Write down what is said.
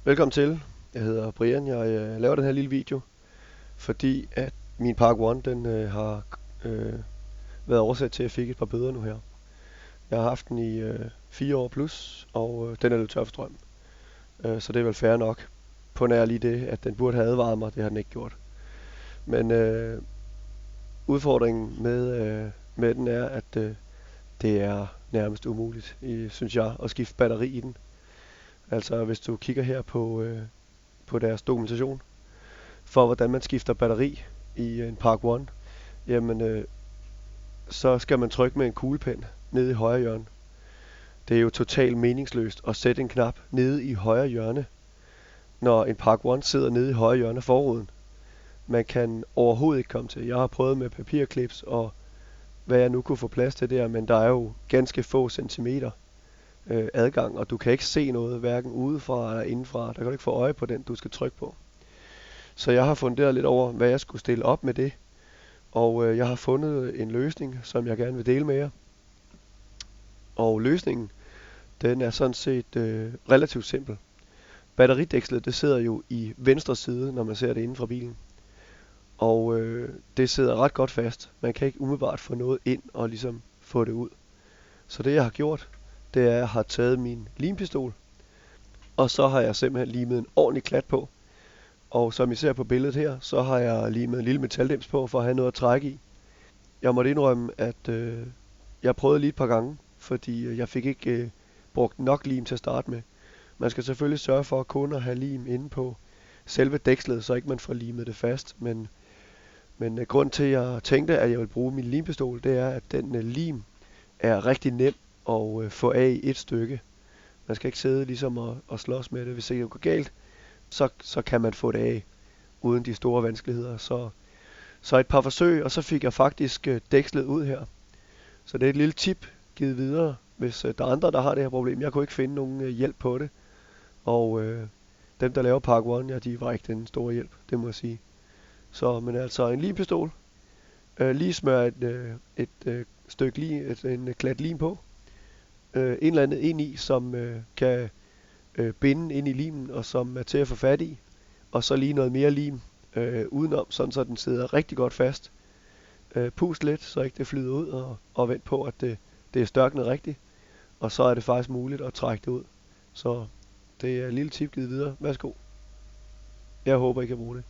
Velkommen til. Jeg hedder Brian. Jeg laver den her lille video, fordi at min Park One den har været årsag til, at jeg fik et par bøder nu her. Jeg har haft den i 4 år plus, og den er løbet tør for strøm. Så det er vel fair nok. På nær lige det, at den burde have advaret mig. Det har den ikke gjort. Men udfordringen med den er, at det er nærmest umuligt, synes jeg, at skifte batteri i den. Altså hvis du kigger her på deres dokumentation for, hvordan man skifter batteri i en Park One, jamen så skal man trykke med en kuglepen nede i højre hjørne. Det er jo totalt meningsløst at sætte en knap nede i højre hjørne, når en Park One sidder nede i højre hjørne af forruden. Man kan overhovedet ikke komme til. Jeg har prøvet med papirclips og hvad jeg nu kunne få plads til der, men der er jo ganske få centimeter adgang, og du kan ikke se noget, hverken udefra eller indenfra. Der kan du ikke få øje på den, du skal trykke på. Så jeg har funderet lidt over, hvad jeg skulle stille op med det. Og jeg har fundet en løsning, som jeg gerne vil dele med jer. Og løsningen, den er sådan set relativt simpel. Batteridækslet, det sidder jo i venstre side, når man ser det inden fra bilen. Og det sidder ret godt fast. Man kan ikke umiddelbart få noget ind og ligesom få det ud. Så det jeg har gjort, det er, at jeg har taget min limpistol, og så har jeg simpelthen limet en ordentlig klat på. Og som I ser på billedet her, så har jeg limet en lille metaldims på, for at have noget at trække i. Jeg måtte indrømme, at jeg prøvede lige et par gange, fordi jeg fik ikke brugt nok lim til at starte med. Man skal selvfølgelig sørge for kun at have lim inde på selve dækslet, så ikke man får limet det fast. Men grund til, at jeg tænkte, at jeg vil bruge min limpistol, det er, at den lim er rigtig nem at få af i et stykke. Man skal ikke sidde ligesom og slås med det. Hvis det går galt, så kan man få det af uden de store vanskeligheder. Så et par forsøg, og så fik jeg faktisk dækslet ud her. Så det er et lille tip givet videre, hvis der er andre, der har det her problem. Jeg kunne ikke finde nogen hjælp på det. Og dem, der laver Park One, ja, de var ikke den store hjælp, det må jeg sige. Så, men altså en limpistol. Lige smør et stykke en klat lim på. En eller andet ind i, som kan binde ind i limen, og som er til at få fat i. Og så lige noget mere lim udenom, sådan så den sidder rigtig godt fast. Pust lidt, så ikke det flyder ud, og vent på, at det er størknet rigtigt. Og så er det faktisk muligt at trække det ud. Så det er et lille tip givet videre. Værsgo. Jeg håber, I kan bruge det.